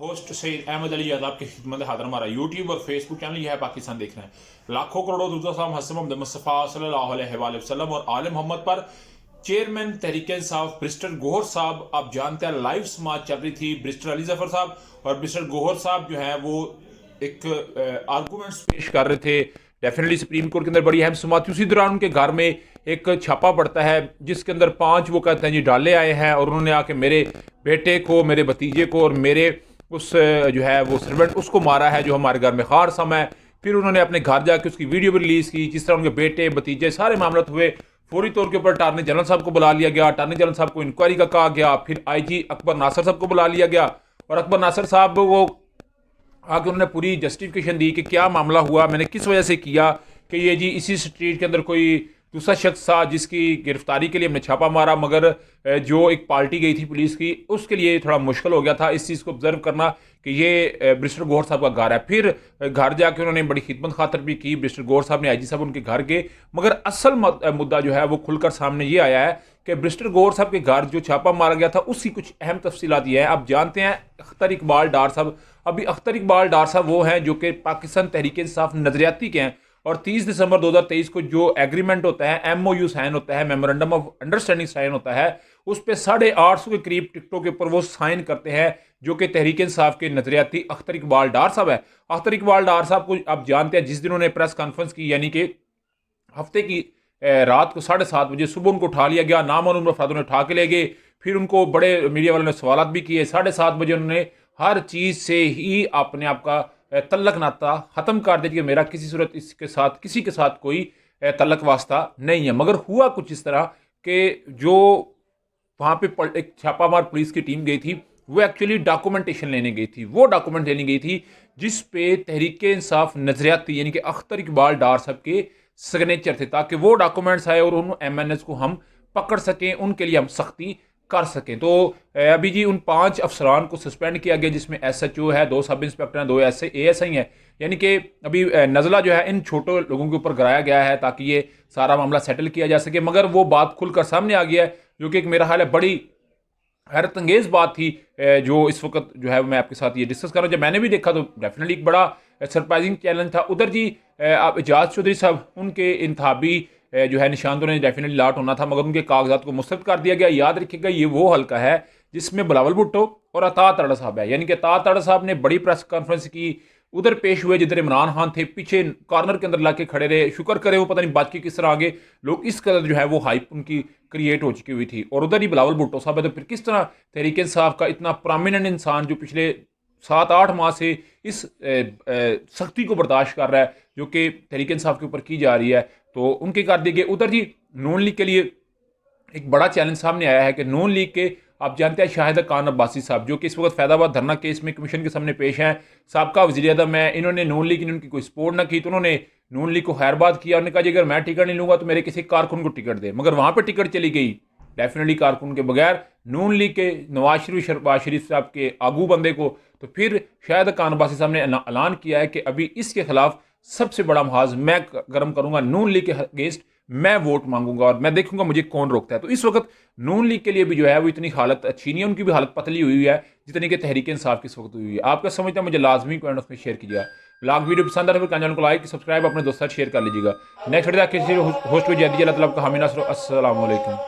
Host Saeed Ahmad Ali Yadav की खिदमत हाजिर। हमारा यूट्यूब और फेसबुक चैनल यह है पाकिस्तान देख रहे हैं। लाखों करोड़ों दुरूद सलाम हज़रत मोहम्मद मुस्तफ़ा सल्लल्लाहु अलैहि वसल्लम और आले मोहम्मद पर। चेयरमैन तहरीक इंसाफ ब्रिस्टर गोहर साहब, आप जानते हैं लाइव समाज चल रही थी। ब्रिस्टर अली जफर साहब और ब्रिस्टर गोहर साहब जो है वो एक आर्गूमेंट्स पेश कर रहे थे। डेफिनेटली सुप्रीम कोर्ट के अंदर बड़ी अहम सुनवाई थी। उसी दौरान उनके घर में एक छापा पड़ता है जिसके अंदर 5 वो कहते हैं जी डाले आए हैं और उन्होंने आके मेरे बेटे को, मेरे भतीजे को और मेरे उस जो है वो सर्वेंट उसको मारा है जो हमारे घर में खार सम है। फिर उन्होंने अपने घर जाके उसकी वीडियो भी रिलीज़ की जिस तरह उनके बेटे भतीजे सारे मामला हुए। फौरी तौर के ऊपर अटारनी जनरल साहब को बुला लिया गया, अटारनी जनरल साहब को इंक्वायरी का कहा गया। फिर IG अकबर नासर साहब को बुला लिया गया और अकबर नासर साहब वो आगे उन्होंने पूरी जस्टिफिकेशन दी कि क्या मामला हुआ, मैंने किस वजह से किया, कि ये जी इसी स्ट्रीट के अंदर कोई दूसरा शख्स था जिसकी गिरफ्तारी के लिए हमने छापा मारा, मगर जो एक पार्टी गई थी पुलिस की उसके लिए थोड़ा मुश्किल हो गया था इस चीज़ को ऑब्जर्व करना कि ये ब्रिस्टर गोहर साहब का घर है। फिर घर जाके उन्होंने बड़ी खिदमत खातर भी की। ब्रिस्टर गोहर साहब ने IG साहब उनके घर गए, मगर असल मुद्दा जो है वो खुलकर सामने ये आया है कि ब्रिस्टर गोहर साहब के घर जो छापा मारा गया था उसकी कुछ अहम तफसीलात ये हैं। आप जानते हैं अख्तर इकबाल डार साहब, अभी अख्तर इकबाल डार साहब वो हैं जो कि पाकिस्तान तहरीक इंसाफ नजरियाती के हैं और 30 दिसंबर 2023 को जो एग्रीमेंट होता है, MOU साइन होता है, मेमोरेंडम ऑफ अंडरस्टैंडिंग साइन होता है, उस पर 850 के करीब टिकटों के ऊपर वो साइन करते हैं जो कि तहरीक इंसाफ के नजरियाती अख्तर इकबाल डार साहब है। अख्तर इकबाल डार साहब को आप जानते हैं जिस दिन उन्होंने प्रेस कॉन्फ्रेंस की, यानी कि हफ्ते की रात को 7:30 बजे सुबह उनको उठा लिया गया, नामालूम अफराद उन्हें उठा के ले गए। फिर उनको बड़े मीडिया वालों ने सवाल भी किए। 7:30 बजे उन्होंने हर चीज़ से ही अपने आप का तल्लक नाता ख़त्म कर दिया कि मेरा किसी सूरत इसके साथ किसी के साथ कोई तल्लक वास्ता नहीं है। मगर हुआ कुछ इस तरह कि जो वहाँ पे एक छापामार पुलिस की टीम गई थी वो एक्चुअली डॉक्यूमेंटेशन लेने गई थी। वो डॉक्यूमेंट लेने गई थी जिस पे तहरीक इंसाफ नजरियाती यानी कि अख्तर इकबाल डार साहब के सिग्नेचर थे, ताकि वो डॉक्यूमेंट्स आए और उन MNS को हम पकड़ सकें, उनके लिए हम सख्ती कर सकें। तो अभी जी उन 5 अफसरान को सस्पेंड किया गया जिसमें SHO है, 2 सब इंस्पेक्टर हैं, 2 ASI हैं। यानी कि अभी नज़ला जो है इन छोटे लोगों के ऊपर कराया गया है ताकि ये सारा मामला सेटल किया जा सके। मगर वो बात खुलकर सामने आ गया है जो कि एक मेरा ख्याल है बड़ी हैरत अंगेज़ बात थी जो इस वक्त जो है मैं आपके साथ ये डिस्कस कर रहा हूँ। जब मैंने भी देखा तो डेफिनेटली एक बड़ा सरप्राइजिंग चैलेंज था। उधर जी आप एजाज चौधरी साहब उनके इंतखाबी जो है निशान तो उन्हें डेफिनेटली लाट होना था, मगर उनके कागजात को मुस्तरद कर दिया गया। याद रखिएगा ये वो हल्का है जिसमें बिलावल भुट्टो और अता तड़ा साहब है, यानी कि अता तड़ा साहब ने बड़ी प्रेस कॉन्फ्रेंस की, उधर पेश हुए जिधर इमरान खान थे, पीछे कॉर्नर के अंदर लाके खड़े रहे। शुक्र करे वो पता नहीं बात की किस तरह आगे लोग इस कदर जो है वो हाइप उनकी क्रिएट हो चुकी हुई थी। और उधर ही बिलावल भुट्टो साहब है, तो फिर किस तरह तहरीक इंसाफ का इतना प्रोमिनेंट इंसान जो पिछले 7-8 माह से इस सख्ती को बर्दाश्त कर रहा है जो कि तहरीक इंसाफ के ऊपर की जा रही है, तो उनके कर दिए गए। उधर जी नून लीग के लिए एक बड़ा चैलेंज सामने आया है कि नून लीग के आप जानते हैं शाहिद खान अब्बासी साहब जो कि इस वक्त फैदाबाद धरना केस में कमीशन के सामने पेश हैं, साबका वज़ीर-ए-आज़म है। इन्होंने नून लीग ने उनकी कोई सपोर्ट ना की तो उन्होंने नून लीग को खैरबाद किया। उन्होंने कहा जी अगर मैं टिकट नहीं लूँगा तो मेरे किसी कारकुन को टिकट दे, मगर वहाँ पर टिकट चली गई डेफिनेटली कारकुन के बगैर नून लीग के नवाज शरीफ साहब के आगू बंदे को। तो फिर शाहिद खान अब्बासी साहब ने ऐलान किया है कि अभी इसके खिलाफ सबसे बड़ा महाज मैं गर्म करूंगा, नून लीग के अगेंस्ट मैं वोट मांगूंगा और मैं देखूंगा मुझे कौन रोकता है। तो इस वक्त नून लीग के लिए भी जो है वो इतनी हालत अच्छी नहीं है, उनकी भी हालत पतली हुई है जितनी कि तहरीक इंसाफ की इस वक्त हुई है। आपका समझता है मुझे लाजमी कमेंट उसमें शेयर कीजिएगा। ब्लॉग वीडियो पसंद आ रहा है चैनल को लाइक सब्सक्राइब अपने दोस्तों शेयर कर लीजिएगा। नेक्स्ट वीडियो होस्ट हुई जैदी अल्लाह ताला का हामी नासर। अस्सलाम वालेकुम।